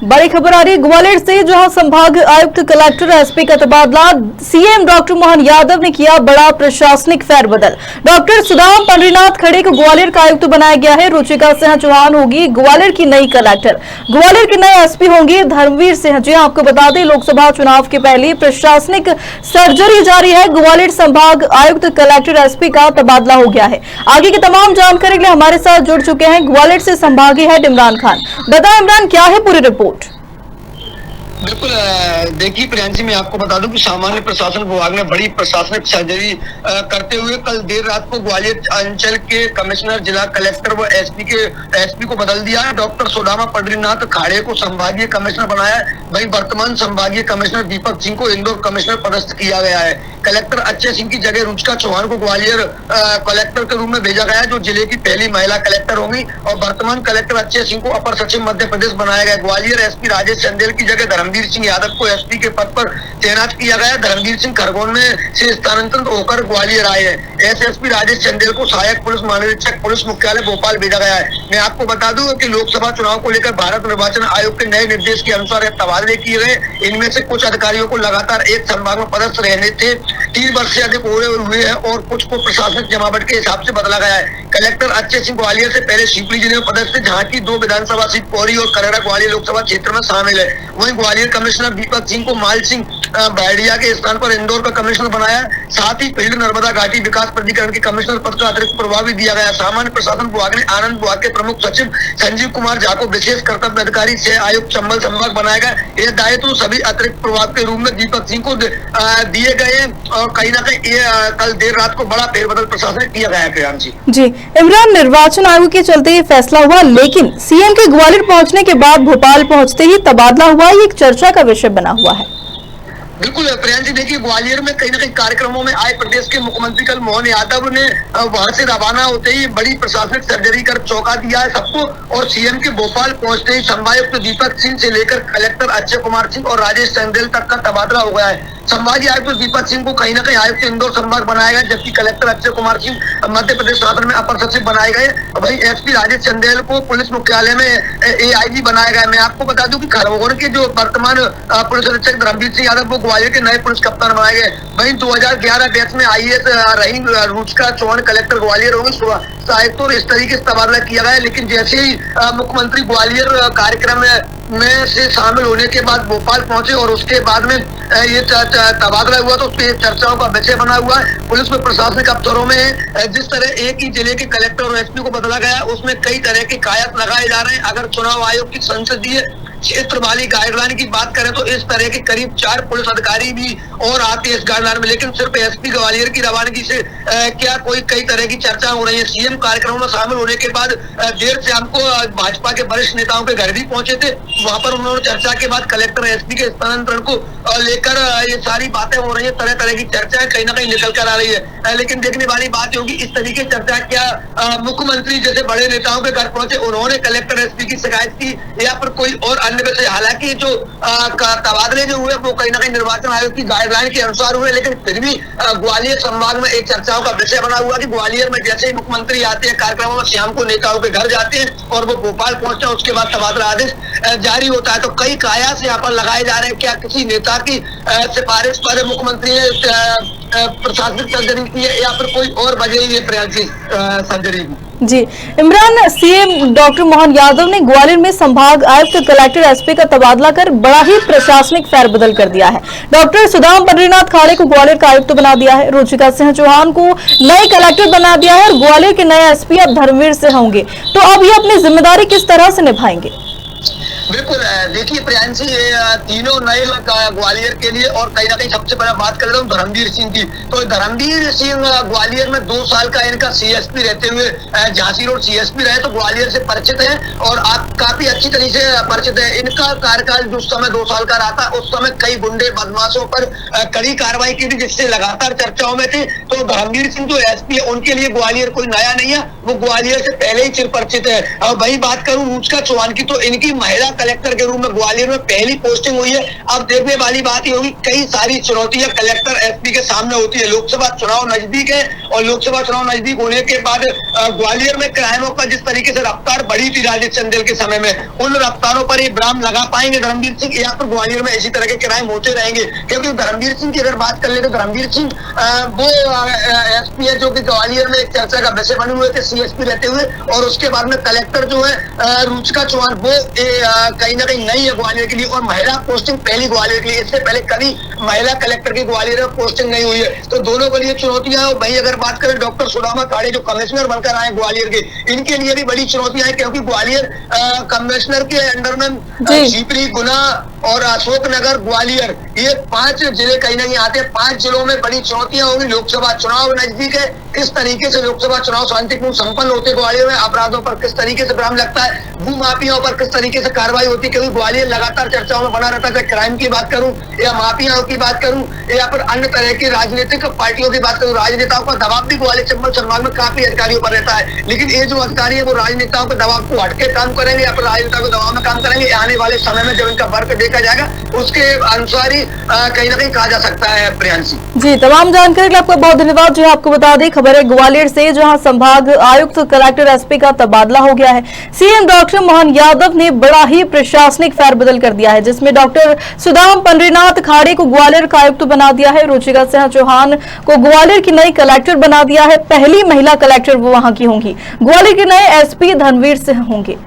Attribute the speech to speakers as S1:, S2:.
S1: बड़ी खबर आ रही है ग्वालियर से, जहां संभाग आयुक्त कलेक्टर एसपी का तबादला। सीएम डॉक्टर मोहन यादव ने किया बड़ा प्रशासनिक फेरबदल। डॉक्टर सुदाम पंडरीनाथ खड़े को ग्वालियर का आयुक्त बनाया गया है। रुचिका सिंह चौहान होगी ग्वालियर की नई कलेक्टर। ग्वालियर के नए एसपी होंगे धर्मवीर सिंह। जी आपको बता दें, लोकसभा चुनाव के पहले प्रशासनिक सर्जरी जारी है। ग्वालियर संभाग आयुक्त कलेक्टर एसपी का तबादला हो गया है। आगे की तमाम जानकारी के लिए हमारे साथ जुड़ चुके हैं ग्वालियर से संभागीय हेड इमरान खान। बताएं इमरान, क्या है पूरी रिपोर्ट?
S2: बिल्कुल, देखिए प्रियांशी, मैं आपको बता दूं कि सामान्य प्रशासन विभाग ने बड़ी प्रशासनिक सर्जरी करते हुए कल देर रात को ग्वालियर अंचल के कमिश्नर, जिला कलेक्टर व एसपी को बदल दिया है। डॉक्टर सुदामा पंडरीनाथ खाड़े को संभागीय कमिश्नर बनाया है। वहीं वर्तमान संभागीय कमिश्नर दीपक सिंह को इंदौर कमिश्नर पदस्थ किया गया है। कलेक्टर अक्षय सिंह की जगह रुचिका चौहान को ग्वालियर कलेक्टर के रूप में भेजा गया है, जो जिले की पहली महिला कलेक्टर होंगी। और वर्तमान कलेक्टर अक्षय सिंह को अपर सचिव मध्य प्रदेश बनाया गया। ग्वालियर एसपी राजेश चंदेल की जगह धर्मवीर सिंह यादव को एसपी के पद पर तैनात किया गया। धर्मवीर सिंह खरगोन में से स्थानांतरित होकर ग्वालियर आए हैं। एसएसपी राजेश चंदेल को सहायक पुलिस महानिरीक्षक पुलिस मुख्यालय भोपाल भेजा गया है। मैं आपको बता दूं कि लोकसभा चुनाव को लेकर भारत निर्वाचन आयोग के नए निर्देश के अनुसार तबादले किए गए। इनमें से कुछ अधिकारियों को लगातार एक संभाग में पदस्थ रहने थे 3 वर्ष से अधिक हुए हैं और कुछ को प्रशासनिक जमावट के हिसाब से बदला गया है। कलेक्टर अक्षय सिंह ग्वालियर से पहले शिवपुरी जिले में पदस्थ थे, जहाँ की 2 विधानसभा सीट पौरी और करेरा ग्वालियर लोकसभा क्षेत्र में शामिल है। वहीं ग्वालियर कमिश्नर दीपक सिंह को माल सिंह बैडिया के स्थान पर इंदौर का कमिश्नर बनाया। साथ ही फील्ड नर्मदा घाटी विकास प्राधिकरण के कमिश्नर पद का अतिरिक्त प्रभाव भी दिया गया। सामान्य प्रशासन विभाग ने आनंद विभाग के प्रमुख सचिव संजीव कुमार झा को विशेष कर्तव्य अधिकारी से आयुक्त चंबल संभाग बनाया गया। यह दायित्व सभी अतिरिक्त प्रभाव के रूप में दीपक सिंह को दिए गए और कहीं ना कहीं कल देर रात को बड़ा फेरबदल प्रशासन किया गया है। प्रियांशी
S1: जी, इमरान, निर्वाचन आयोग के चलते ये फैसला हुआ, लेकिन सीएम के ग्वालियर पहुंचने के बाद भोपाल पहुंचते ही तबादला हुआ, ये एक चर्चा का विषय बना हुआ है।
S2: बिल्कुल प्रियांशी, देखिए ग्वालियर में कहीं ना कहीं कार्यक्रमों में आए प्रदेश के मुख्यमंत्री कल मोहन यादव ने वहां से रवाना होते ही बड़ी प्रशासनिक सर्जरी कर चौंका दिया है सबको। और सीएम के भोपाल पहुंचते ही संभागायुक्त दीपक सिंह से लेकर कलेक्टर अक्षय कुमार सिंह और राजेश चंदेल तक का तबादला हो गया है। संभागीय आयुक्त दीपक सिंह को कहीं ना कहीं आयुक्त इंदौर संभाग बनाया गया, जबकि कलेक्टर अक्षय कुमार सिंह मध्य प्रदेश शासन में अपर सचिव बनाए गए। वहीं एसपी राजेश चंदेल को पुलिस मुख्यालय में एआईजी बनाया गया। मैं आपको बता दूं कि खरगोन के जो वर्तमान पुलिस अधीक्षक धर्मवीर सिंह यादव को ग्वालियर के नए पुलिस कप्तान बनाए गए। वहीं 2011 बैच में आईएएस रही रुचिका चौहान कलेक्टर ग्वालियर होंगी। आयुक्तों ने इस तरीके से तबादला किया गया, लेकिन जैसे ही मुख्यमंत्री ग्वालियर कार्यक्रम में से शामिल होने के बाद भोपाल पहुंचे और उसके बाद में ये तबादला हुआ, तो चर्चाओं का विषय बना हुआ है। पुलिस में प्रशासनिक अफसरों में जिस तरह एक ही जिले के कलेक्टर और एसपी को बदला गया, उसमें कई तरह के कायत लगाए जा रहे हैं। अगर चुनाव आयोग की संसदीय क्षेत्र वाली गाइडलाइन की बात करें तो इस तरह के करीब 4 पुलिस अधिकारी भी और आते हैं इस गाइडलाइन में, लेकिन सिर्फ एसपी ग्वालियर की रवानगी से क्या कोई कई तरह की चर्चा हो रही है। सीएम कार्यक्रमों में शामिल होने के बाद देर शाम को भाजपा के वरिष्ठ नेताओं के घर भी पहुंचे थे। वहां पर उन्होंने चर्चा के बाद कलेक्टर एसपी के स्थानांतरण को लेकर ये सारी बातें हो रही है। तरह तरह की चर्चा कहीं ना कहीं निकल कर आ रही है, लेकिन देखने वाली बात होगी इस तरीके की चर्चा क्या मुख्यमंत्री जैसे बड़े नेताओं के घर पहुंचे, उन्होंने कलेक्टर एसपी की शिकायत की या फिर कोई और अन्य विषय। हालांकि जो तबादले जो हुए वो कहीं ना कहीं निर्वाचन आयोग की गाइडलाइन के अनुसार हुए, लेकिन फिर भी ग्वालियर संभाग में एक चर्चाओं का विषय बना हुआ कि ग्वालियर में जैसे ही मुख्यमंत्री आते हैं कार्यक्रमों में शाम को नेताओं के घर जाते हैं और वो भोपाल पहुंचते हैं, उसके बाद तबादला आदेश जारी होता है। तो कई कायास यहाँ पर लगाए जा रहे हैं, क्या किसी नेता की सिफारिश पर मुख्यमंत्री ने प्रशासनिक सर्जरी की है या फिर कोई और वजह ही है प्रियांशी सर्जरी की।
S1: जी इमरान, सीएम डॉक्टर मोहन यादव ने ग्वालियर में संभाग आयुक्त कलेक्टर एसपी का तबादला कर बड़ा ही प्रशासनिक फेरबदल कर दिया है। डॉक्टर सुदाम पंडरीनाथ खाड़े को ग्वालियर का आयुक्त बना दिया है। रुचिका सिंह चौहान को नए कलेक्टर बना दिया है और ग्वालियर के नए एसपी अब धर्मवीर सिंह होंगे। तो अब ये अपनी जिम्मेदारी किस तरह से निभाएंगे?
S2: बिल्कुल, देखिए प्रियांशी, तीनों नए ग्वालियर के लिए और कहीं ना कहीं सबसे पहले बात कर रहा हूँ धर्मवीर सिंह की। तो धर्मवीर सिंह ग्वालियर में 2 साल का इनका सीएसपी रहते हुए झांसी रोड सीएसपी रहे, तो ग्वालियर से परिचित है और आप काफी अच्छी तरीके से परिचित है। इनका कार्यकाल जो समय 2 साल का रहा था, उस समय कई गुंडे बदमाशों पर कड़ी कार्रवाई की थी, जिससे लगातार चर्चाओं में थे। तो धर्मवीर सिंह जो एसपी है, उनके लिए ग्वालियर कोई नया नहीं है, वो ग्वालियर से पहले ही चिर परिचित है। और वही बात करूं रुचिका चौहान की, तो इनकी महिला कलेक्टर के रूप में ग्वालियर में पहली पोस्टिंग हुई है। अब देखने वाली बात ये होगी, कई सारी चुनौतियां कलेक्टर एसपी के सामने होती है। लोकसभा चुनाव नजदीक है और लोकसभा चुनाव नजदीक होने के बाद ग्वालियर में क्राइमों का जिस तरीके से रफ्तार बढ़ी थी राजेश चंदेल के समय में, उन रफ्तारों पर ये विराम लगा पाएंगे धर्मवीर सिंह, या फिर ग्वालियर में इसी तरह के क्राइम होते रहेंगे? क्योंकि धर्मवीर सिंह की अगर बात कर ले तो धर्मवीर सिंह वो एसपी है जो कि ग्वालियर में एक चर्चा का विषय बने हुए थे सीएसपी रहते हुए, और उसके बाद में कलेक्टर जो है रुचिका चौहान वो कहीं ना कहीं नई है ग्वालियर के लिए, और महिला पोस्टिंग पहली ग्वालियर के लिए। इससे पहले कभी महिला कलेक्टर की ग्वालियर में पोस्टिंग नहीं हुई है, तो दोनों के लिए चुनौतियां हैं। वहीं अगर बात करें डॉक्टर सुदामा खाड़े जो कमिश्नर बनकर आए ग्वालियर के, इनके लिए भी बड़ी चुनौतियां हैं, क्योंकि ग्वालियर कमिश्नर के अंडर में शिवपुरी, गुना और अशोकनगर, ग्वालियर, ये 5 जिले कहीं ना कहीं आते हैं। 5 जिलों में बड़ी चुनौतियां होंगी। लोकसभा चुनाव नजदीक है, किस तरीके से लोकसभा चुनाव शांतिपूर्ण संपन्न होते ग्वालियर में, अपराधों पर किस तरीके से विराम लगता है, भू माफियाओं पर किस तरीके से कार्रवाई होती है, क्योंकि ग्वालियर लगातार चर्चाओं में बना रहता है। क्राइम की बात करूं या माफियाओं की बात करूं या फिर अन्य तरह की राजनीतिक पार्टियों की बात करूं, राजनेताओं का दबाव भी ग्वालियर चंबल संभाग में काफी अधिकारियों पर रहता है। लेकिन ये जो अधिकारी है वो राजनेताओं के दबाव को हटके काम करेंगे या फिर राजनेताओं के दबाव में काम करेंगे, आने वाले समय में जब इनका वर्क देखा जाएगा उसके अनुसार ही कहीं ना कहीं कहा जा सकता है। प्रियांशी
S1: जी, तमाम जानकारी के लिए आपका बहुत धन्यवाद। जो आपको बता दें, खबर है ग्वालियर से, जहां संभाग आयुक्त कलेक्टर एसपी का तबादला हो गया है। सीएम डॉक्टर मोहन यादव ने बड़ा ही प्रशासनिक फेरबदल कर दिया है, जिसमें डॉक्टर सुदाम पंडरीनाथ खाड़े को ग्वालियर का आयुक्त बना दिया है। रुचिका सिंह चौहान को ग्वालियर की नई कलेक्टर बना दिया है। पहली महिला कलेक्टर वो वहां की होंगी। ग्वालियर के नए एसपी धर्मवीर सिंह होंगे।